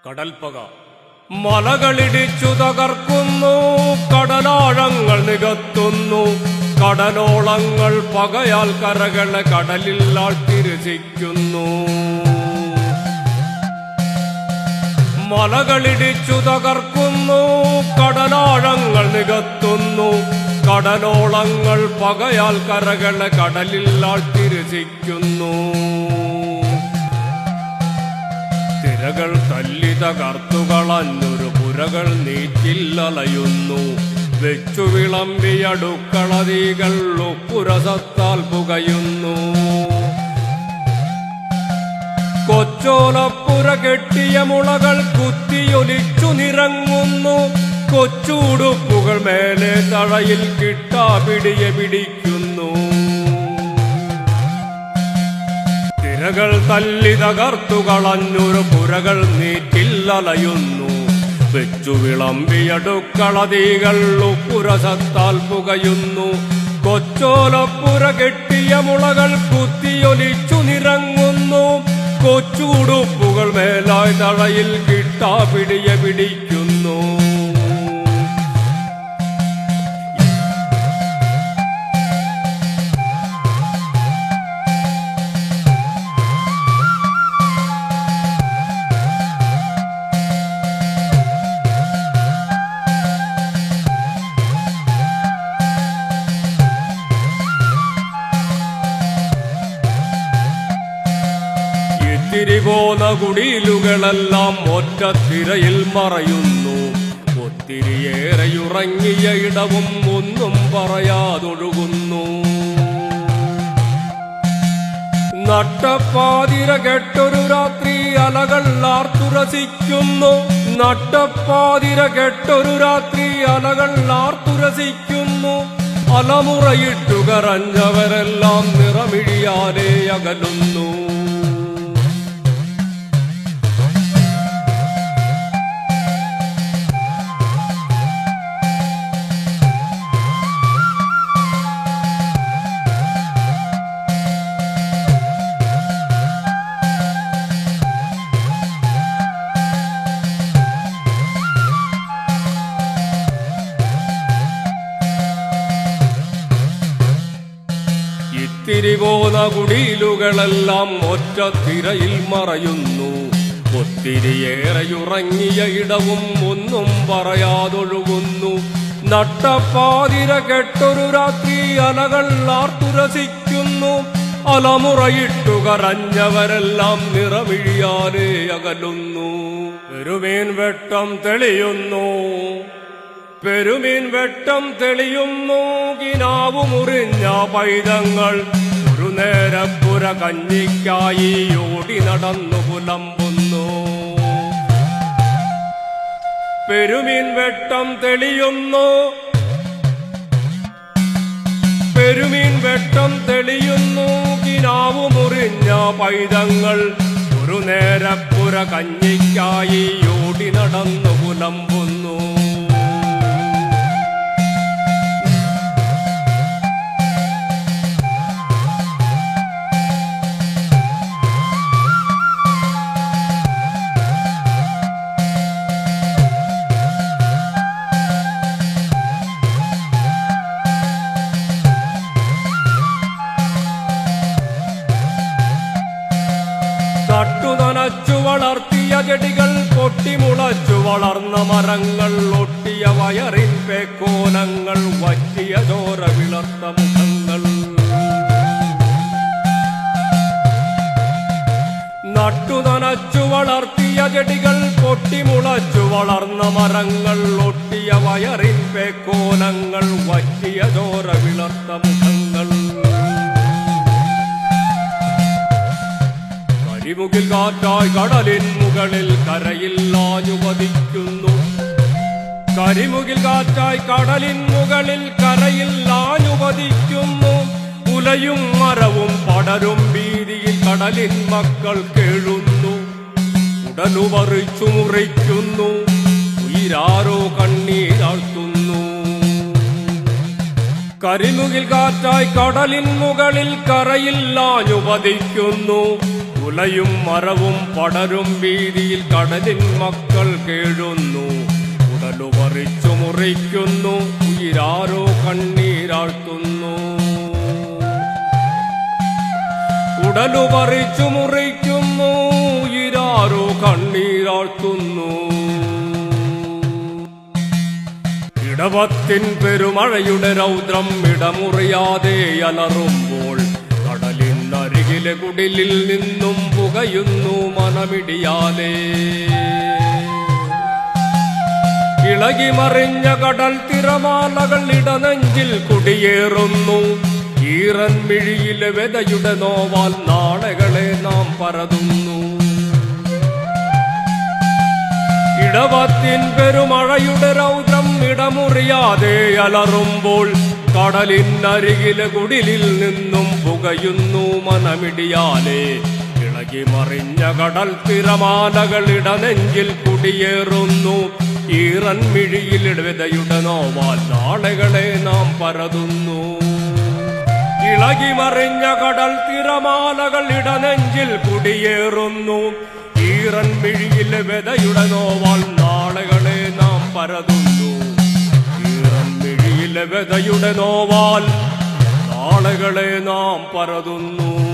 കടൽപ്പക മലകളിടിച്ചു തകർക്കുന്നു, കടലാഴങ്ങൾ നികത്തുന്നു, കടലോളങ്ങൾ പകയാൽ കരകളെ കടലിൽ ആഴ്ത്തിരസിക്കുന്നു. മലകളിടിച്ചു തകർക്കുന്നു, കടലാഴങ്ങൾ നികത്തുന്നു, കടലോളങ്ങൾ പകയാൽ കരകളെ കടലിൽ ആഴ്ത്തിരസിക്കുന്നു. തിരകൾ തല്ലി തകർത്തുകളഞ്ഞൊരു പുരകൾ നീറ്റില്ലലയുന്നു, വെച്ചു വിളമ്പിയടുക്കളതീകൾ ഉപ്പുരസത്താൽ പുകയുന്നു. കൊച്ചോലപ്പുര കെട്ടിയ മുളകൾ കുത്തിയൊലിച്ചു നിറങ്ങുന്നു, കൊച്ചുടുപ്പുകൾ മേലെ തഴയിൽ കിട്ടാപിടിയെ പിടിക്കുന്നു. തിരകൾ തല്ലി തകർത്തുകളഞ്ഞൊരു പുരകൾ നീറ്റില്ലലയുന്നു, വെച്ചു വിളമ്പിയടുക്കളതീകൾ ഉപ്പുരസത്താൽ പുകയുന്നു. കൊച്ചോലപ്പുര കെട്ടിയ മുളകൾ കുത്തിയൊലിച്ചു നിറങ്ങുന്നു, കൊച്ചുടുപ്പുകൾ മേലായി തഴയിൽ കിട്ടാപിടിയെ പിടിക്കുന്നു. ഒത്തിരി പോന്ന കുടിലുകളെല്ലാം ഒറ്റത്തിരയിൽ മറയുന്നു, ഒത്തിരിയേറെയുറങ്ങിയ ഇടവും ഒന്നും പറയാതൊഴുകുന്നു. നട്ടപ്പാതിര കെട്ടൊരു രാത്രി അലകൾ ആർത്തുരസിക്കുന്നു, നട്ടപ്പാതിര കെട്ടൊരു രാത്രി അലകൾ ആർത്തുരസിക്കുന്നു. അലമുറയിട്ടു കരഞ്ഞവരെല്ലാം നിറമിഴിയാലെ അകലുന്നു. ഇത്തിരി പോന്ന കുടിലുകളെല്ലാം ഒറ്റത്തിരയിൽ മറയുന്നു, ഒത്തിരിയേറെയുറങ്ങിയ ഇടവും ഒന്നും പറയാതൊഴുകുന്നു. നട്ടപ്പാതിര കെട്ടൊരു രാത്രി അലകൾ ആർത്തുരസിക്കുന്നു, അലമുറയിട്ടു കരഞ്ഞവരെല്ലാം നിറമിഴിയാലെ അകലുന്നു. പെരുമീൻ വെട്ടം തെളിയുന്നു, പെരുമീൻ വെട്ടം തെളിയുന്നു, കിനാവു മുറിഞ്ഞ പൈതങ്ങൾ ഒരു നേരപ്പുര കഞ്ഞിക്കായി ഓടി നടന്നു പുലമ്പുന്നു. പെരുമീൻ വെട്ടം തെളിയുന്നു, പെരുമീൻ വെട്ടം തെളിയുന്നു, കിനാവു മുറിഞ്ഞ പൈതങ്ങൾ ഒരു നേരപ്പുര കഞ്ഞിക്കായി ഓടി നടന്നു പുലമ്പുന്നു. നട്ടുനനച്ചു വളർത്തിയ ചെടികൾ, പൊട്ടിമുളച്ചു വളർന്ന മരങ്ങൾ, ഒട്ടിയ വയറിൻ പേക്കോലങ്ങൾ, വറ്റിയ ചോര വിളർത്ത മുഖങ്ങൾ. നട്ടുനനച്ചു വളർത്തിയ ചെടികൾ, പൊട്ടിമുളച്ചു വളർന്ന മരങ്ങൾ, ഒട്ടിയ വയറിൻ പേക്കോലങ്ങൾ, വറ്റിയ ചോര വിളർത്ത മുഖങ്ങൾ. കരിമുകിൽ കാറ്റായി കടലിൻ മുകളിൽ കരയിൽ ആഞ്ഞുപതിക്കുന്നു, കരിമുകിൽ കാറ്റായി കടലിൻ മുകളിൽ കരയിൽ ആഞ്ഞുപതിക്കുന്നു. ഉലയും മരവും പടരും വീതിയിൽ കടലിൻ മക്കൾ കേഴുന്നു, ഉടലുപറിച്ചു മുറിക്കുന്നു, ഉയിരാരോ കണ്ണീരാഴ്ത്തുന്നു. കരിമുകിൽ കാറ്റായി കടലിൻ മുകളിൽ കരയിൽ ആഞ്ഞുപതിക്കുന്നു, ഉലയും മരവും പടരും വീതിയിൽ കടലിൻ മക്കൾ കേഴുന്നു. ഉടലു പറിച്ചു മുറിക്കുന്നു, ഉയിരാരോ കണ്ണീരാഴ്ത്തുന്നു. ഉടലു പറിച്ചു മുറിക്കുന്നു, ഉയിരാരോ കണ്ണീരാഴ്ത്തുന്നു. ഇടവത്തിൻ പെരുമഴയുടെ രൗദ്രം ഇടമുറിയാതെ അലറുമ്പോൾ കടലിനരികിലെ കുടിലിൽ നിന്നും പുകയുന്നു മനമിടിയാലേ. ഇളകി മറിഞ്ഞ കടൽ തിരമാലകൾ ഇടനെഞ്ചിൽ കുടിയേറുന്നു. ഈറൻ മിഴിയിലെ വെതയുടെ നോവാൽ നാളകളെ നാം പരതുന്നു. ഇടവത്തിൻ പെരുമഴയുടെ രൗദ്രം ഇടമുറിയാതെ അലറുമ്പോൾ കടലിനരികിലെ കുടിലിൽ നിന്നും പുകയുന്നു മനമിടിയാലേ. ഇളകി മറിഞ്ഞ കടൽ തിരമാലകൾ ഇടനെഞ്ചിൽ കുടിയേറുന്നു. ഈറൻ മിഴിയിൽ വെതയുടെ നോവാൽ നാളകളെ നാം പരതുന്നു. ഇളകി മറിഞ്ഞ കടൽ തിരമാലകൾ ഇടനെഞ്ചിൽ കുടിയേറുന്നു. ഈറൻ മിഴിയിലെ വെതയുടെ നോവാൽ നാളകളെ നാം പരതുന്നു. ഈറൻ മിഴിയിലെ വെതയുടെ നോവാൽ നാളകളെ നാം പരതുന്നു.